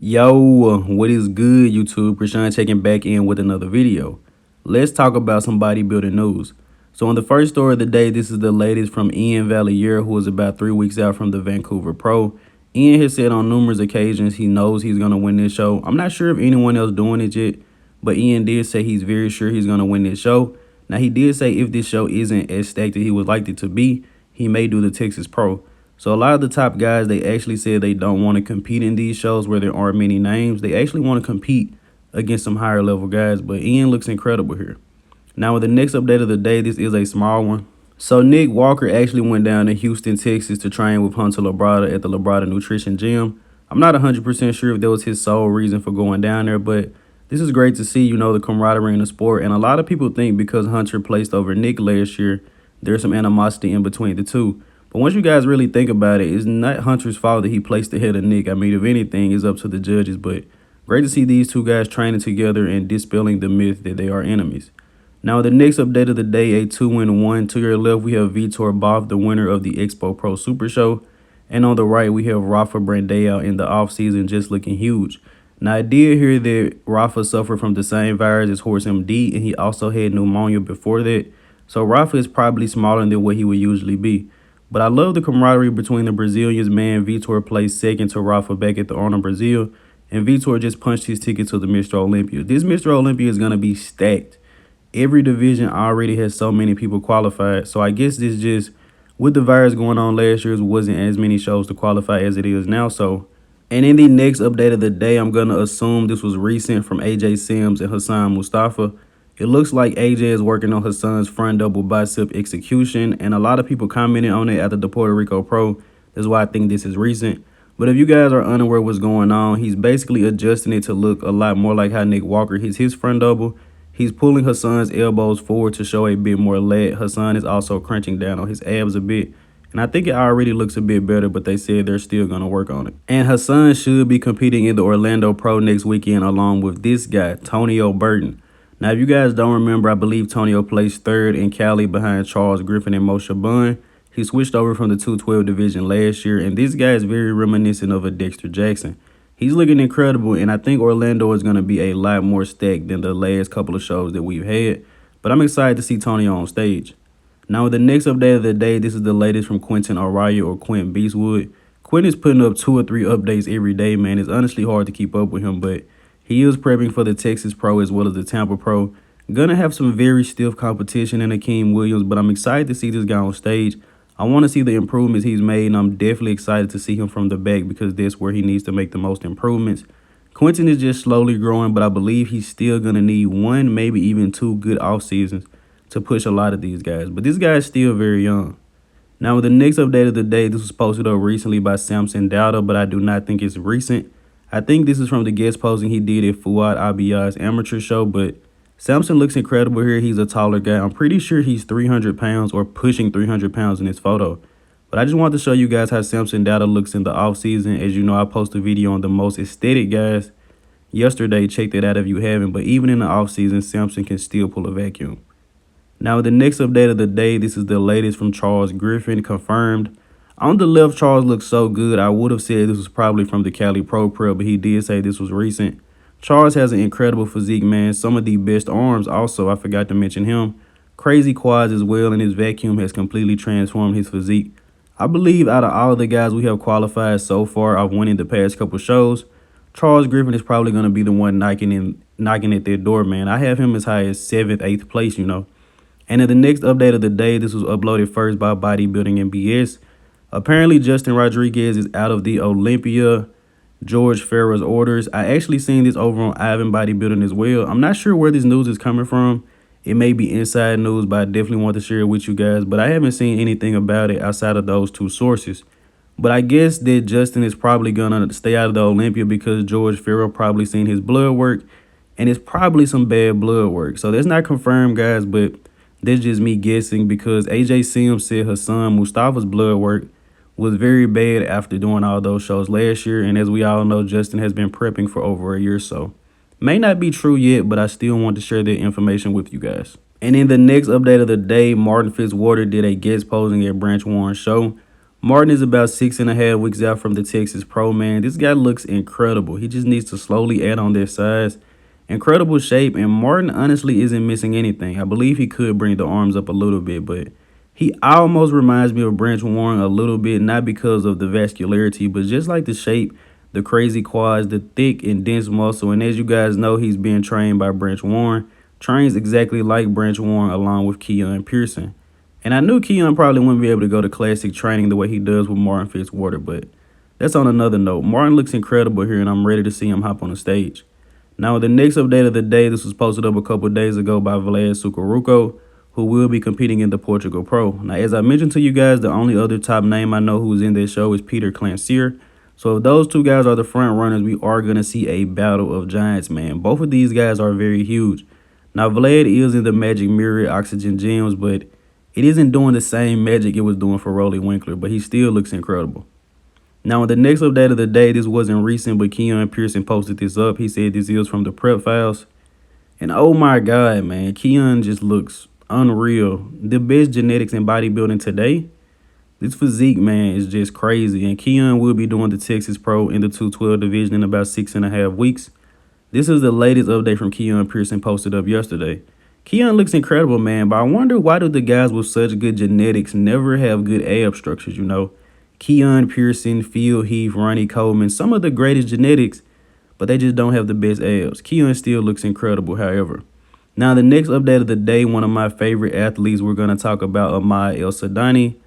Yo, what is good, YouTube? Krishan checking back in with another video. Let's talk about some bodybuilding news. So on the first story of the day, this is the latest from Iain Valliere, who is about 3 weeks out from the Vancouver Pro. Iain has said on numerous occasions he knows he's going to win this show. I'm not sure if anyone else doing it yet, but Iain did say he's very sure he's going to win this show. Now, he did say if this show isn't as stacked as he would like it to be, he may do the Texas Pro. So a lot of the top guys, they actually said they don't want to compete in these shows where there aren't many names. They actually want to compete against some higher level guys, but Iain looks incredible here. Now, with the next update of the day, this is a small one. So Nick Walker actually went down to Houston, Texas to train with Hunter Labrada at the Labrada Nutrition Gym. I'm not 100% sure if that was his sole reason for going down there, but this is great to see, the camaraderie in the sport. And a lot of people think because Hunter placed over Nick last year, there's some animosity in between the two. But once you guys really think about it, it's not Hunter's fault that he placed ahead of Nick. I mean, if anything, it's up to the judges. But great to see these two guys training together and dispelling the myth that they are enemies. Now, the next update of the day, a 2-1. To your left, we have Vitor Bob, the winner of the Expo Pro Super Show. And on the right, we have Rafael Brandao in the offseason just looking huge. Now, I did hear that Rafa suffered from the same virus as Horse MD, and he also had pneumonia before that. So Rafa is probably smaller than what he would usually be. But I love the camaraderie between the Brazilians, man. Vitor placed second to Rafa back at the Arnold Brazil, and Vitor just punched his ticket to the Mr. Olympia. This Mr. Olympia is going to be stacked. Every division already has so many people qualified, so I guess this just, with the virus going on last year, wasn't as many shows to qualify as it is now. And in the next update of the day, I'm going to assume this was recent from AJ Sims and Hassan Mustafa. It looks like AJ is working on Hassan's front double bicep execution, and a lot of people commented on it after the Puerto Rico Pro. That's why I think this is recent. But if you guys are unaware what's going on, he's basically adjusting it to look a lot more like how Nick Walker hits his front double. He's pulling Hassan's elbows forward to show a bit more lat. Hassan is also crunching down on his abs a bit. And I think it already looks a bit better, but they said they're still going to work on it. And Hassan should be competing in the Orlando Pro next weekend along with this guy, Tonion Burton. Now, if you guys don't remember, I believe Tonio placed third in Cali behind Charles Griffen and Moshe Bun. He switched over from the 212 division last year, and this guy is very reminiscent of a Dexter Jackson. He's looking incredible, and I think Orlando is going to be a lot more stacked than the last couple of shows that we've had. But I'm excited to see Tonio on stage. Now, with the next update of the day, this is the latest from Quinton Araya or Quinn Beastwood. Quinn is putting up 2 or 3 updates every day, man. It's honestly hard to keep up with him, but he is prepping for the Texas Pro as well as the Tampa Pro. Gonna have some very stiff competition in Akeem Williams, but I'm excited to see this guy on stage. I want to see the improvements he's made, and I'm definitely excited to see him from the back because that's where he needs to make the most improvements. Quinton is just slowly growing, but I believe he's still going to need 1, maybe even 2 good off seasons to push a lot of these guys. But this guy is still very young. Now, with the next update of the day, this was posted up recently by Samson Dauda, but I do not think it's recent. I think this is from the guest posting he did at Fuad Abiyah's amateur show, but Samson looks incredible here. He's a taller guy. I'm pretty sure he's 300 pounds or pushing 300 pounds in this photo. But I just wanted to show you guys how Samson Dauda looks in the offseason. As you know, I posted a video on the most aesthetic guys yesterday. Check that out if you haven't. But even in the offseason, Samson can still pull a vacuum. Now, the next update of the day, this is the latest from Charles Griffen, confirmed. On the left, Charles looks so good. I would have said this was probably from the Cali Pro Prep, but he did say this was recent. Charles has an incredible physique, man. Some of the best arms also. I forgot to mention him. Crazy quads as well, and his vacuum has completely transformed his physique. I believe out of all of the guys we have qualified so far, I've won in the past couple shows, Charles Griffen is probably going to be the one knocking at their door, man. I have him as high as 7th, 8th place, And in the next update of the day, this was uploaded first by Bodybuilding MBS. Apparently, Justin Rodriguez is out of the Olympia George Farrah's orders. I actually seen this over on Ivan Bodybuilding as well. I'm not sure where this news is coming from. It may be inside news, but I definitely want to share it with you guys. But I haven't seen anything about it outside of those 2 sources. But I guess that Justin is probably going to stay out of the Olympia because George Farrah probably seen his blood work. And it's probably some bad blood work. So that's not confirmed, guys, but that's just me guessing because AJ Sims said Hassan Mustafa's blood work was very bad after doing all those shows last year. And as we all know, Justin has been prepping for over a year or so. May not be true yet, but I still want to share that information with you guys. And in the next update of the day, Martin Fitzwater did a guest posing at Branch Warren's show. Martin is about 6.5 weeks out from the Texas Pro, man. This guy looks incredible. He just needs to slowly add on that size. Incredible shape, and Martin honestly isn't missing anything. I believe he could bring the arms up a little bit, but he almost reminds me of Branch Warren a little bit, not because of the vascularity, but just like the shape, the crazy quads, the thick and dense muscle. And as you guys know, he's being trained by Branch Warren. Trains exactly like Branch Warren along with Keon Pearson. And I knew Keon probably wouldn't be able to go to classic training the way he does with Martin Fitzwater, but that's on another note. Martin looks incredible here, and I'm ready to see him hop on the stage. Now, the next update of the day, this was posted up a couple of days ago by Vlad Sukaruco, who will be competing in the Portugal Pro. Now, as I mentioned to you guys, the only other top name I know who's in this show is Peter Clancier. So if those two guys are the front runners, we are going to see a battle of giants, man. Both of these guys are very huge. Now, Vlad is in the Magic Mirror Oxygen Gems, but it isn't doing the same magic it was doing for Rolly Winkler, but he still looks incredible. Now, in the next update of the day, this wasn't recent, but Keon Pearson posted this up. He said this is from the prep files. And oh my God, man, Keon just looks unreal. The best genetics in bodybuilding today. This physique, man, is just crazy. And Keon will be doing the Texas Pro in the 212 division in about 6.5 weeks. This is the latest update from Keon Pearson posted up yesterday. Keon looks incredible, man, but I wonder why do the guys with such good genetics never have good ab structures, you know? Keon Pearson, Phil Heath, Ronnie Coleman, some of the greatest genetics, but they just don't have the best abs. Keon still looks incredible, however. Now, the next update of the day, one of my favorite athletes, we're going to talk about Ahmed Sadani,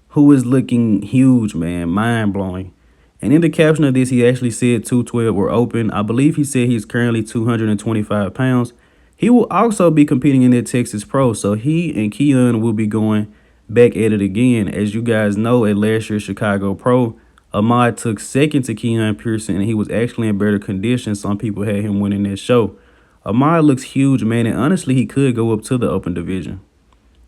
who is looking huge, man, mind-blowing. And in the caption of this, he actually said 212 were open. I believe he said he's currently 225 pounds. He will also be competing in the Texas Pro, so he and Keon will be going back at it again. As you guys know, at last year's Chicago Pro, Ahmed took second to Keon Pearson, and he was actually in better condition. Some people had him winning that show. Ahmed looks huge, man, and honestly, he could go up to the open division.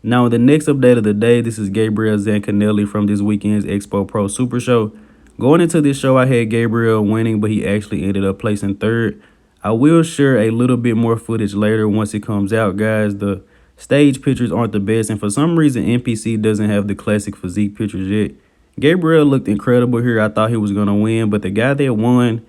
Now, the next update of the day, this is Gabriel Zanconnell from this weekend's Expo Pro Super Show. Going into this show, I had Gabriel winning, but he actually ended up placing third. I will share a little bit more footage later once it comes out, guys. The stage pictures aren't the best, and for some reason, NPC doesn't have the classic physique pictures yet. Gabriel looked incredible here. I thought he was going to win, but the guy that won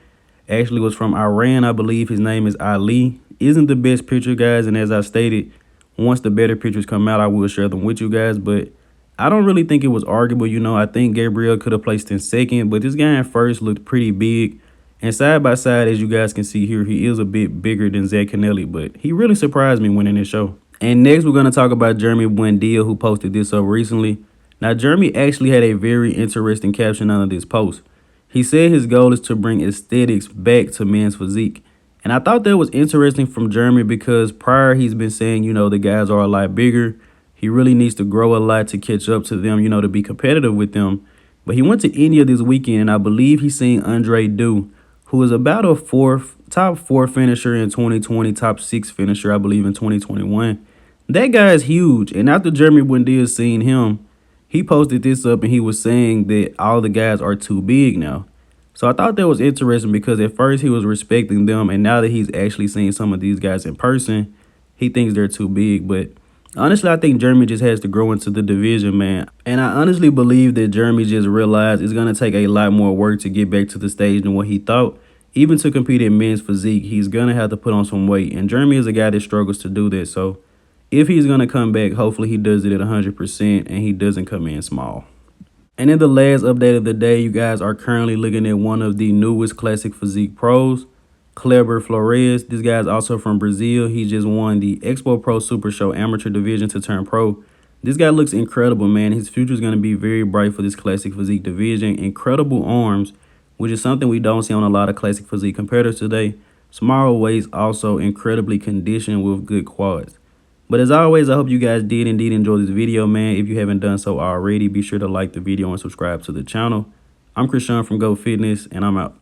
actually was from Iran. I believe his name is Ali. Isn't the best picture, guys, and as I stated, once the better pictures come out, I will share them with you guys, but I don't really think it was arguable. You know, I think Gabriel could have placed in second, but this guy in first looked pretty big. And side by side, as you guys can see here, he is a bit bigger than Zancanelli, but he really surprised me winning this show. And next, we're going to talk about Jeremy Buendia, who posted this up recently. Now, Jeremy actually had a very interesting caption under this post. He said his goal is to bring aesthetics back to men's physique. And I thought that was interesting from Jeremy because prior he's been saying, you know, the guys are a lot bigger. He really needs to grow a lot to catch up to them, you know, to be competitive with them. But he went to India this weekend, and I believe he's seen Andre Du, who is about a top four finisher in 2020, top 6 finisher, I believe, in 2021. That guy is huge. And after Jeremy Buendia seen him, he posted this up and he was saying that all the guys are too big now. So I thought that was interesting because at first he was respecting them, and now that he's actually seen some of these guys in person, he thinks they're too big. But honestly, I think Jeremy just has to grow into the division, man. And I honestly believe that Jeremy just realized it's going to take a lot more work to get back to the stage than what he thought. Even to compete in men's physique, he's going to have to put on some weight. And Jeremy is a guy that struggles to do that. So if he's going to come back, hopefully he does it at 100% and he doesn't come in small. And in the last update of the day, you guys are currently looking at one of the newest classic physique pros, Clebur Flores. This guy's also from Brazil. He just won the Expo Pro Super Show amateur division to turn pro. This guy looks incredible, man. His future is going to be very bright for this classic physique division. Incredible arms, which is something we don't see on a lot of classic physique competitors today. Small waist, also incredibly conditioned with good quads. But as always, I hope you guys did indeed enjoy this video, man. If you haven't done so already, be sure to like the video and subscribe to the channel. I'm Krishan from Go Fitness, and I'm out.